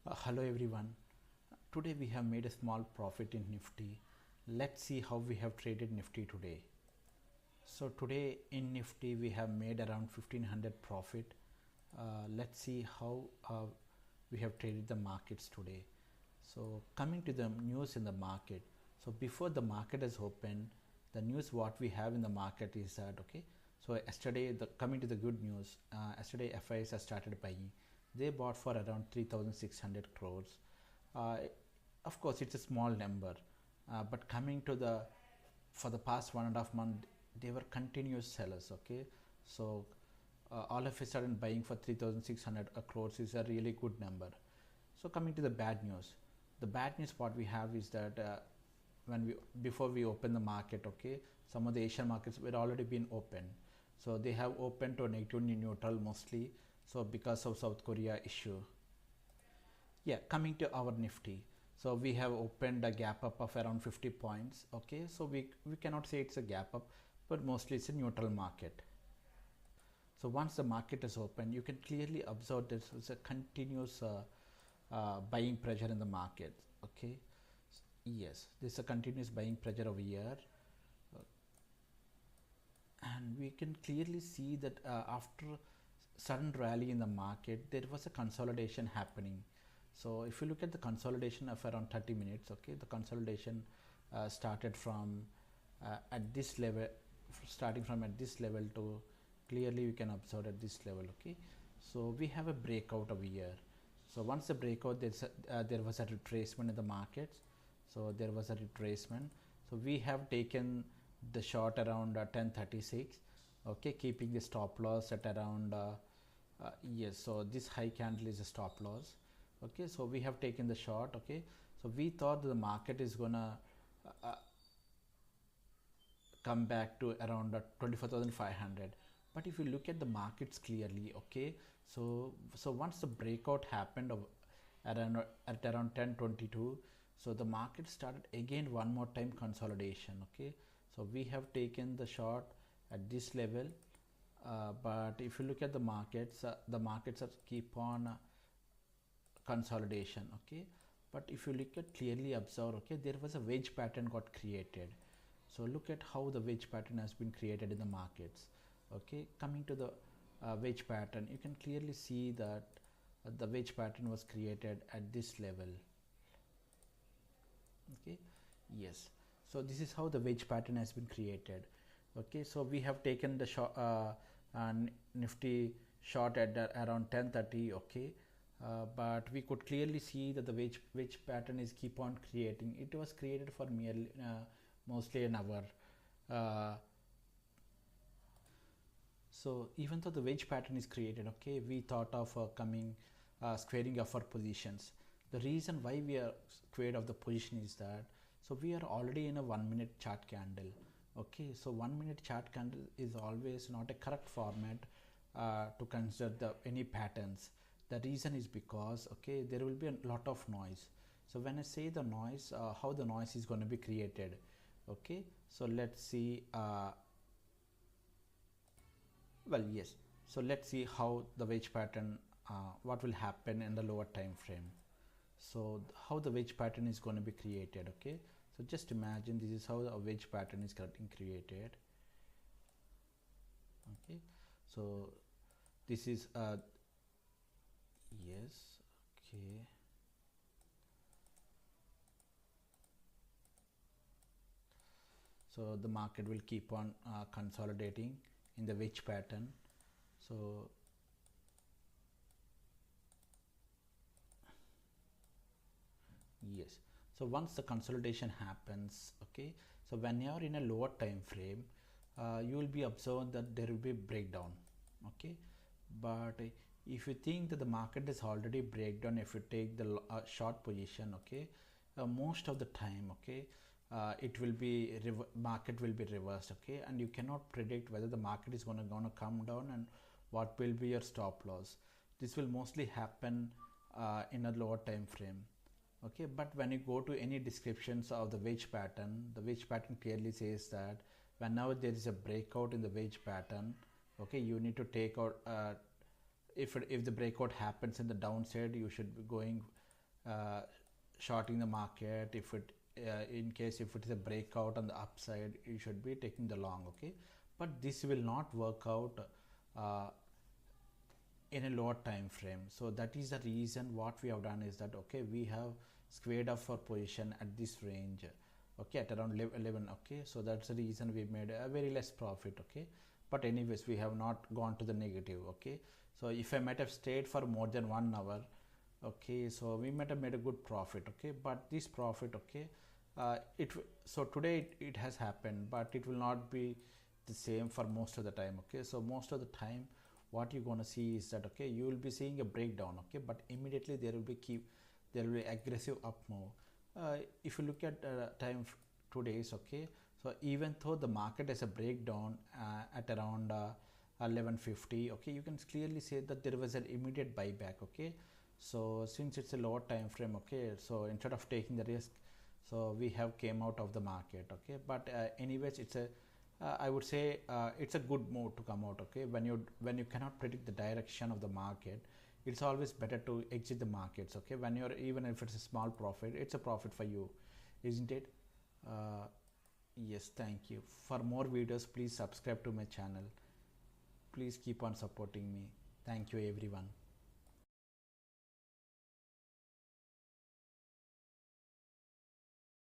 Hello everyone. Today we have made a small profit in Nifty. Let's see how we have traded Nifty today. So today in Nifty we have made around 1500 profit. Let's see how we have traded the markets today. So coming to the news in the market. So before the market has opened, the news what we have in the market is that So yesterday, coming to the good news, yesterday FIs has started buying. They bought for around 3,600 crores. Uh, of course, it's a small number, but coming to the for the past 1.5 months, they were continuous sellers. So all of a sudden buying for 3,600 crores is a really good number. So coming to the bad news what we have is that when we before we open the market, some of the Asian markets were already been open, so they have opened to negative neutral mostly. So because of South Korea issue. Yeah, coming to our Nifty, so we have opened a gap up of around 50 points. So we cannot say it's a gap up, but mostly it's a neutral market. So once the market is open, you can clearly observe there's a continuous buying pressure in the market. Yes, there's a continuous buying pressure over here, and we can clearly see that after sudden rally in the market, there was a consolidation happening. So if you look at the consolidation of around 30 minutes, the consolidation started from at this level, starting from at this level to clearly we can observe at this level. So we have a breakout over here. So once the breakout, there was a retracement in the markets. So there was a retracement. So we have taken the short around 1036, keeping the stop loss at around yes, so this high candle is a stop loss. So we have taken the short. So we thought the market is gonna come back to around 24,500, but if you look at the markets clearly, so once the breakout happened at around 1022, so the market started again one more time consolidation. So we have taken the short at this level, but if you look at the markets are keep on consolidation. But if you look at clearly observe, there was a wedge pattern got created. So look at how the wedge pattern has been created in the markets. Coming to the wedge pattern, you can clearly see that the wedge pattern was created at this level. Yes, so this is how the wedge pattern has been created. So we have taken the short Nifty short at around 1030. But we could clearly see that the wedge pattern is keep on creating. It was created for merely mostly an hour. So even though the wedge pattern is created, we thought of squaring of our positions. The reason why we are squared of the position is that, so we are already in a 1 minute chart candle. So 1 minute chart candle is always not a correct format to consider any patterns. The reason is because there will be a lot of noise. So when I say the noise, how the noise is going to be created. So let's see. Well, yes, so let's see how the wedge pattern, what will happen in the lower time frame. So how the wedge pattern is going to be created. So just imagine this is how a wedge pattern is getting created. So this is yes. So the market will keep on consolidating in the wedge pattern. So yes, so once the consolidation happens, so when you are in a lower time frame, you will be observed that there will be breakdown. But if you think that the market is already breakdown, if you take the short position, most of the time, it will be market will be reversed. And you cannot predict whether the market is gonna come down and what will be your stop loss. This will mostly happen in a lower time frame. But when you go to any descriptions of the wedge pattern, the wedge pattern clearly says that whenever there is a breakout in the wedge pattern, you need to take out if the breakout happens in the downside, you should be going uh, shorting the market. If it in case if it is a breakout on the upside, you should be taking the long. Okay, but this will not work out uh, in a lower time frame. So that is the reason what we have done is that, okay, we have squared off our position at this range, okay, at around 11. Okay, so that's the reason we made a very less profit. Okay, but anyways, we have not gone to the negative. Okay, so if I might have stayed for more than 1 hour, okay, so we might have made a good profit. Okay, but this profit, okay, so today it has happened, but it will not be the same for most of the time. Okay, so most of the time what you're going to see is that, okay, you will be seeing a breakdown. Okay, but immediately there will be aggressive up move. If you look at time 2 days, okay, so even though the market has a breakdown at around 11:50, okay, you can clearly say that there was an immediate buyback. Okay, so since it's a lower time frame, okay, so instead of taking the risk, so we have came out of the market. Okay, but anyways, it's a I would say it's a good move to come out. Okay, when you cannot predict the direction of the market, it's always better to exit the markets. Okay, when you're, even if it's a small profit, it's a profit for you, isn't it? uh, yes, thank you. For more videos, please subscribe to my channel. Please keep on supporting me. Thank you everyone.